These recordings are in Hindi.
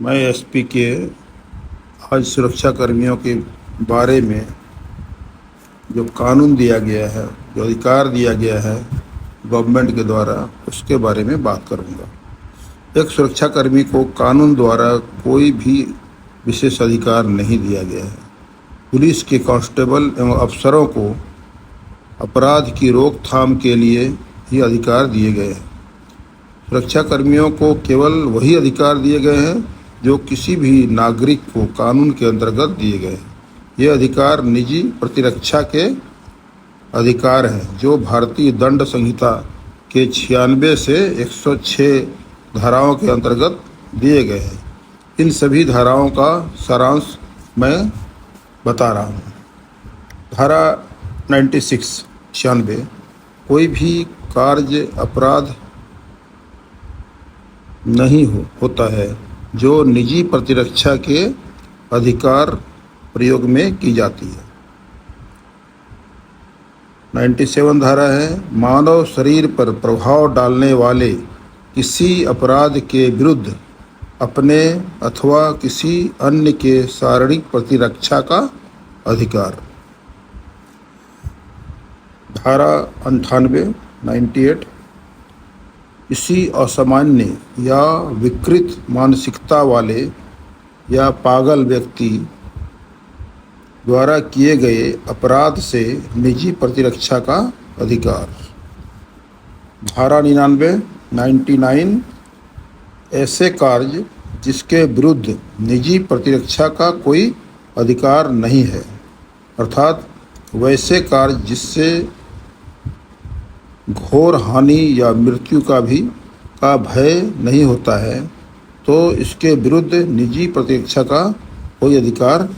मैं एसपी के आज सुरक्षा कर्मियों के बारे में जो कानून दिया गया है, जो अधिकार दिया गया है गवर्नमेंट के द्वारा, उसके बारे में बात करूंगा। एक सुरक्षा कर्मी को कानून द्वारा कोई भी विशेष अधिकार नहीं दिया गया है। पुलिस के कांस्टेबल एवं अफसरों को अपराध की रोकथाम के लिए ही अधिकार दिए गए हैं। सुरक्षा कर्मियों को केवल वही अधिकार दिए गए हैं जो किसी भी नागरिक को कानून के अंतर्गत दिए गए हैं। ये अधिकार निजी प्रतिरक्षा के अधिकार हैं जो भारतीय दंड संहिता के 96 से 106 धाराओं के अंतर्गत दिए गए हैं। इन सभी धाराओं का सारांश मैं बता रहा हूँ। धारा 96 कोई भी कार्य अपराध नहीं होता है जो निजी प्रतिरक्षा के अधिकार प्रयोग में की जाती है। 97 धारा है, मानव शरीर पर प्रभाव डालने वाले किसी अपराध के विरुद्ध अपने अथवा किसी अन्य के शारीरिक प्रतिरक्षा का अधिकार। धारा 98 किसी असामान्य या विकृत मानसिकता वाले या पागल व्यक्ति द्वारा किए गए अपराध से निजी प्रतिरक्षा का अधिकार। धारा 99 ऐसे कार्य जिसके विरुद्ध निजी प्रतिरक्षा का कोई अधिकार नहीं है, अर्थात वैसे कार्य जिससे घोर हानि या मृत्यु का भय नहीं होता है, तो इसके विरुद्ध निजी प्रतिरक्षा का कोई अधिकार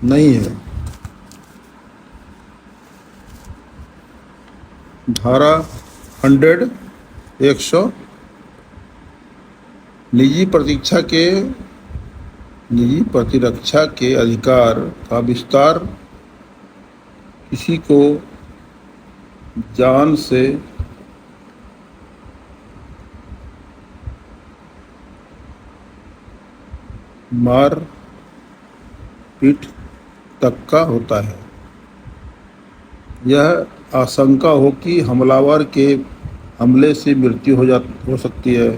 नहीं है। धारा 100 निजी प्रतिरक्षा के अधिकार का विस्तार किसी को जान से मार पीट तक का होता है। यह आशंका हो कि हमलावर के हमले से मृत्यु हो सकती है।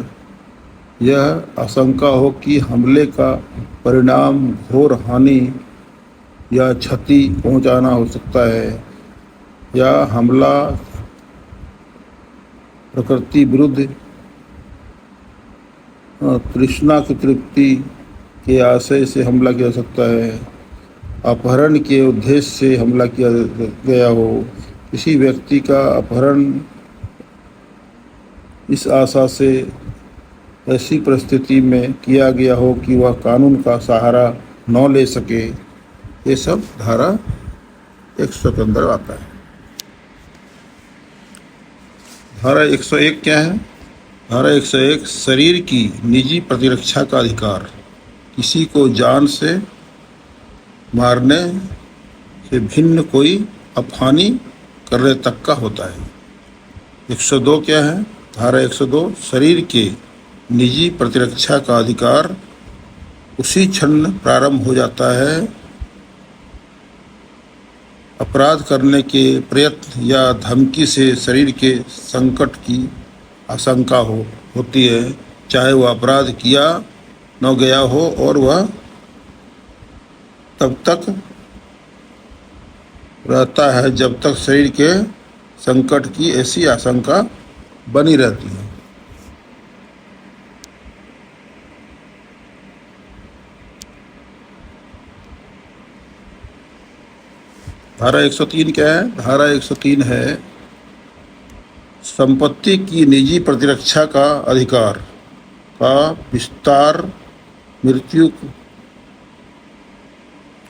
यह आशंका हो कि हमले का परिणाम घोर हानि या क्षति पहुंचाना हो सकता है, या हमला प्रकृति विरुद्ध तृष्णा की तृप्ति के आशय से हमला किया जा सकता है, अपहरण के उद्देश्य से हमला किया गया हो, किसी व्यक्ति का अपहरण इस आशा से ऐसी परिस्थिति में किया गया हो कि वह कानून का सहारा न ले सके। ये सब धारा 100 के अंदर आता है। धारा 101 क्या है? धारा 101 शरीर की निजी प्रतिरक्षा का अधिकार किसी को जान से मारने से भिन्न कोई अपहानि करने तक का होता है। 102 क्या है? धारा 102 शरीर के निजी प्रतिरक्षा का अधिकार उसी क्षण प्रारंभ हो जाता है अपराध करने के प्रयत्न या धमकी से शरीर के संकट की आशंका होती है, चाहे वह अपराध किया न गया हो, और वह तब तक रहता है जब तक शरीर के संकट की ऐसी आशंका बनी रहती है। धारा 103 क्या है? धारा 103 है संपत्ति की निजी प्रतिरक्षा का अधिकार का विस्तार मृत्यु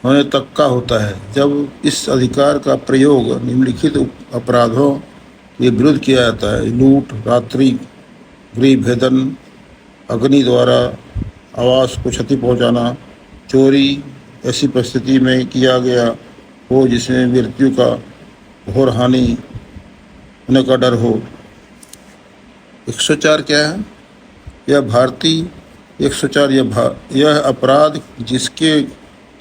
होने तक का होता है, जब इस अधिकार का प्रयोग निम्नलिखित अपराधों के विरुद्ध किया जाता है: लूट, रात्रि गृह भेदन, अग्नि द्वारा आवास को क्षति पहुंचाना, चोरी ऐसी परिस्थिति में किया गया हो जिसमें मृत्यु का घोर हानि होने का डर हो। 104 क्या है? यह भारतीय 104 यह अपराध जिसके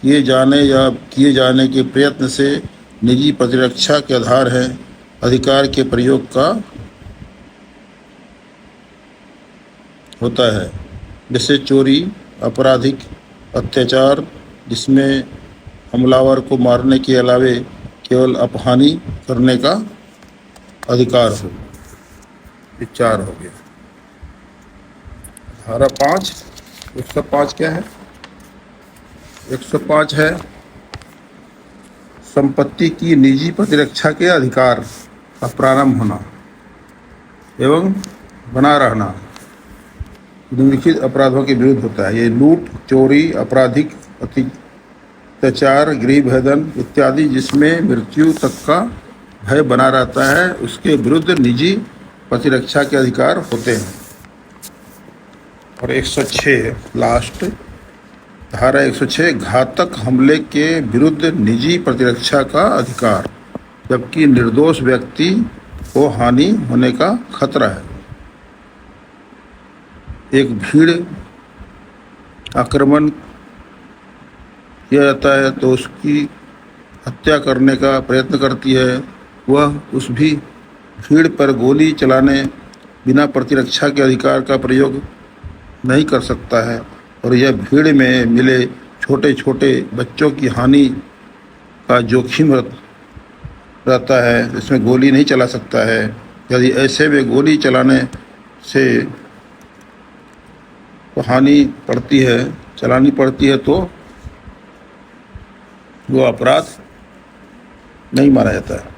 किए जाने या किए जाने के प्रयत्न से निजी प्रतिरक्षा के आधार है अधिकार के प्रयोग का होता है, जैसे चोरी, आपराधिक अत्याचार जिसमें हमलावर को मारने के अलावे केवल अपहानि करने का अधिकार हो। ये 4 हो गया। धारा 5 105 क्या है? 105 है संपत्ति की निजी प्रतिरक्षा के अधिकार का प्रारंभ होना एवं बना रहना निम्नलिखित अपराधों के विरुद्ध होता है। ये लूट, चोरी, आपराधिक अत्याचार, गृह भेदन इत्यादि जिसमें मृत्यु तक का भय बना रहता है, उसके विरुद्ध निजी प्रतिरक्षा के अधिकार होते हैं। और 106 लास्ट धारा 106 घातक हमले के विरुद्ध निजी प्रतिरक्षा का अधिकार, जबकि निर्दोष व्यक्ति को हानि होने का खतरा है। एक भीड़ आक्रमण किया जाता है तो उसकी हत्या करने का प्रयत्न करती है, वह उस भी भीड़ पर गोली चलाने बिना प्रतिरक्षा के अधिकार का प्रयोग नहीं कर सकता है। और यह भीड़ में मिले छोटे छोटे बच्चों की हानि का जोखिम रहता है, इसमें गोली नहीं चला सकता है। यदि ऐसे में गोली चलाने से हानि पड़ती है, चलानी पड़ती है, तो वो अपराध नहीं माना जाता है।